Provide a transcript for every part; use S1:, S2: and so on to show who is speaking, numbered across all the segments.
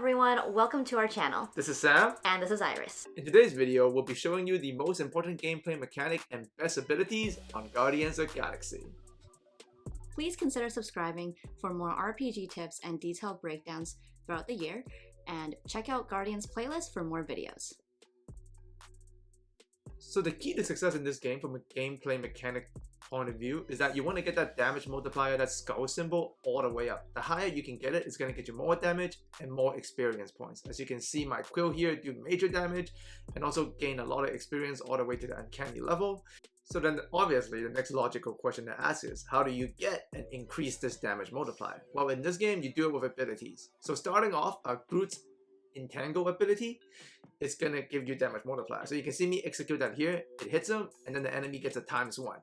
S1: everyone, welcome to our channel.
S2: This is Sam.
S1: And this is Iris.
S2: In today's video, we'll be showing you the most important gameplay mechanic and best abilities on Guardians of Galaxy.
S1: Please consider subscribing for more RPG tips and detailed breakdowns throughout the year, and check out Guardians playlist for more videos.
S2: So the key to success in this game from a gameplay mechanic point of view is that you want to get that damage multiplier, that skull symbol, all the way up. The higher you can get it, it's going to get you more damage and more experience points. As you can see, my quill here do major damage and also gain a lot of experience all the way to the uncanny level. So then obviously the next logical question to ask is, how do you get and increase this damage multiplier? Well, in this game you do it with abilities. So starting off, Groot's Entangle ability is gonna give you damage multiplier. So you can see me execute that here, it hits him, and then the enemy gets a ×1.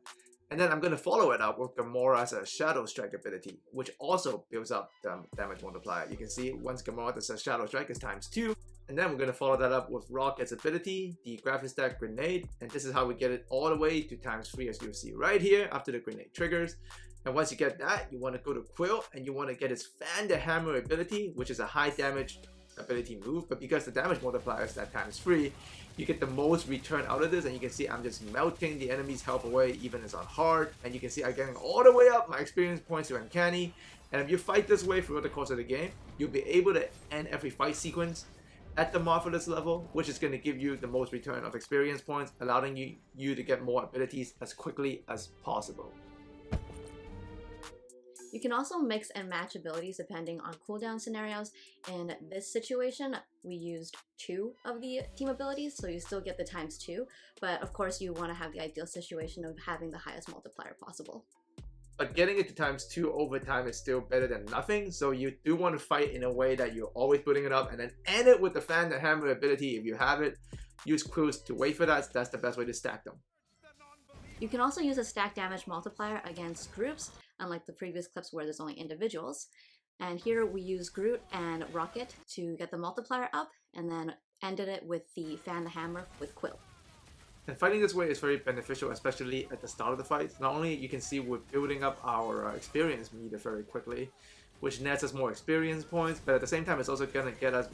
S2: And then I'm gonna follow it up with Gamora's Shadow Strike ability, which also builds up the damage multiplier. You can see once Gamora does a Shadow Strike is ×2. And then we're gonna follow that up with Rocket's ability, the Graphic Stack Grenade, and this is how we get it all the way to ×3, as you see right here after the grenade triggers. And once you get that, you want to go to Quill and you want to get his Fan the Hammer ability, which is a high damage ability move, but because the damage multiplier is that ×3, you get the most return out of this. And you can see I'm just melting the enemy's health away, even as on hard, and you can see I'm getting all the way up my experience points to uncanny. And if you fight this way throughout the course of the game, you'll be able to end every fight sequence at the Marvelous level, which is going to give you the most return of experience points, allowing you to get more abilities as quickly as possible.
S1: You can also mix and match abilities depending on cooldown scenarios. In this situation, we used 2 of the team abilities, so you still get the ×2, but of course you want to have the ideal situation of having the highest multiplier possible.
S2: But getting it to ×2 over time is still better than nothing, so you do want to fight in a way that you're always putting it up, and then end it with the Fan the Hammer ability if you have it. Use quills to wait for that, so that's the best way to stack them.
S1: You can also use a stack damage multiplier against groups, unlike the previous clips where there's only individuals. And here we use Groot and Rocket to get the multiplier up, and then ended it with the Fan the Hammer with Quill.
S2: And fighting this way is very beneficial, especially at the start of the fight. Not only you can see we're building up our experience meter very quickly, which nets us more experience points, but at the same time it's also going to get us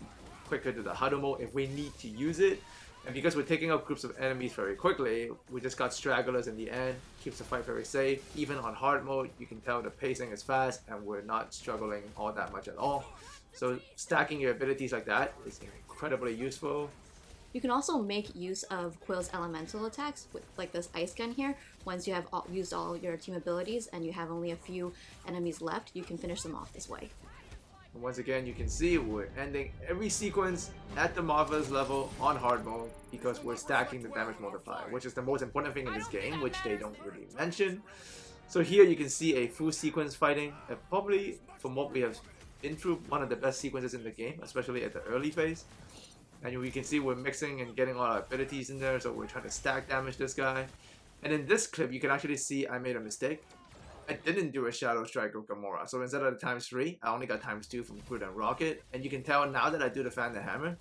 S2: quicker to the huddle mode if we need to use it. And because we're taking out groups of enemies very quickly, we just got stragglers in the end, keeps the fight very safe. Even on hard mode, you can tell the pacing is fast and we're not struggling all that much at all. So stacking your abilities like that is incredibly useful.
S1: You can also make use of Quill's elemental attacks with like this ice gun here. Once you have used all your team abilities and you have only a few enemies left, you can finish them off this way.
S2: And once again, you can see we're ending every sequence at the Marvelous level on hard mode because we're stacking the damage multiplier, which is the most important thing in this game, which they don't really mention. So here you can see a full sequence fighting, probably from what we have been through, one of the best sequences in the game, especially at the early phase. And we can see we're mixing and getting all our abilities in there, so we're trying to stack damage this guy. And in this clip, you can actually see I made a mistake. I didn't do a Shadow Strike with Gamora, so instead of the ×3, I only got ×2 from Groot and Rocket. And you can tell now that I do the Fan the Hammer,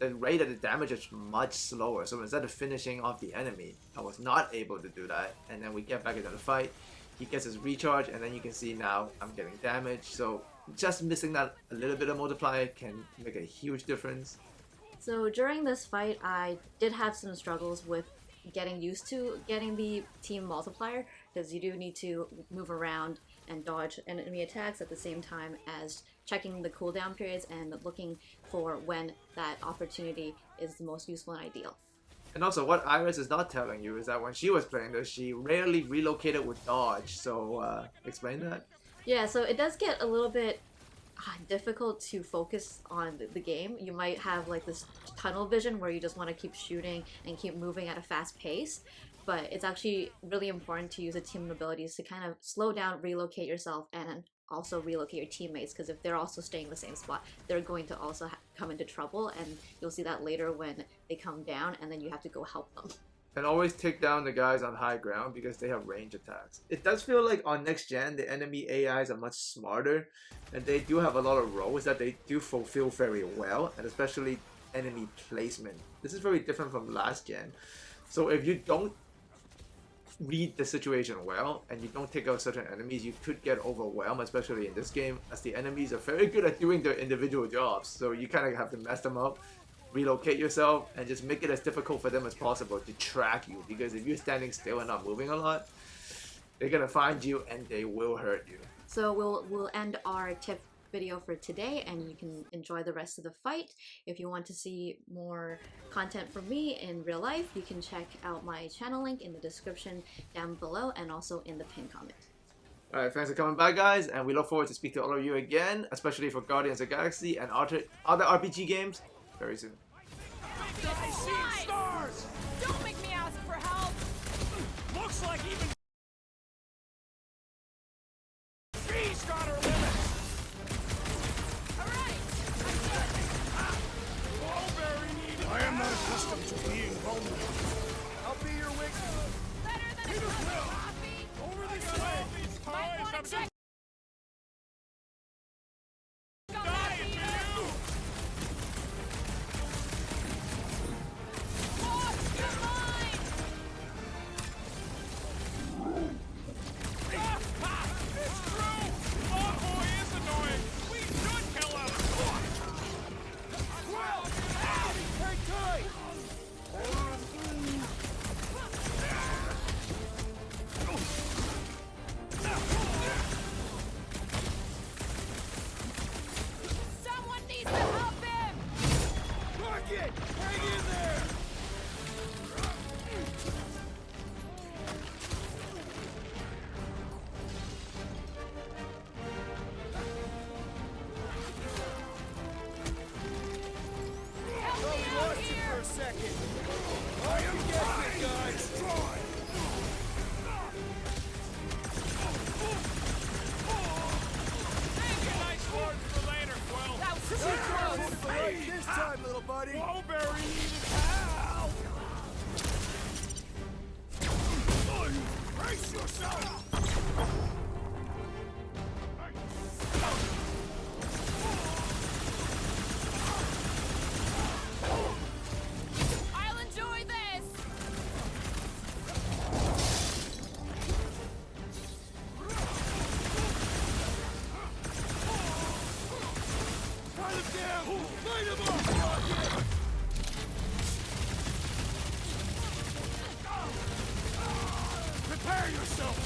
S2: the rate of the damage is much slower. So instead of finishing off the enemy, I was not able to do that. And then we get back into the fight, he gets his recharge, and then you can see now I'm getting damage. So just missing that a little bit of multiplier can make a huge difference.
S1: So during this fight, I did have some struggles with getting used to getting the team multiplier, because you do need to move around and dodge enemy attacks at the same time as checking the cooldown periods and looking for when that opportunity is the most useful and ideal.
S2: And also, what Iris is not telling you is that when she was playing this, she rarely relocated with dodge. So explain that.
S1: Yeah, so it does get a little bit difficult to focus on the game. You might have like this tunnel vision where you just want to keep shooting and keep moving at a fast pace, but it's actually really important to use the team abilities to kind of slow down, relocate yourself, and also relocate your teammates, because if they're also staying in the same spot, they're going to also come into trouble, and you'll see that later when they come down and then you have to go help them.
S2: And always take down the guys on high ground because they have range attacks. It does feel like on next gen, the enemy AIs are much smarter, and they do have a lot of roles that they do fulfill very well, and especially enemy placement. This is very different from last gen. So if you don't read the situation well and you don't take out certain enemies, you could get overwhelmed, especially in this game, as the enemies are very good at doing their individual jobs. So you kind of have to mess them up, relocate yourself, and just make it as difficult for them as possible to track you. Because if you're standing still and not moving a lot, they're gonna find you and they will hurt you.
S1: So we'll end our tip video for today, and you can enjoy the rest of the fight. If you want to see more content from me in real life, you can check out my channel link in the description down below and also in the pinned comment.
S2: Alright, thanks for coming by, guys, and we look forward to speak to all of you again, especially for Guardians of the Galaxy and other RPG games very soon.
S3: Stars! Don't make me ask for help! Looks like even she's got her limits! Alright! I am not accustomed to being vulnerable. I'll be your witness. Better than a cup of coffee! Over this way! Might want to check. This time, little buddy. Wowberry needed help. Brace yourself. I'll enjoy this. Cut him down. Light him up. Prepare yourself.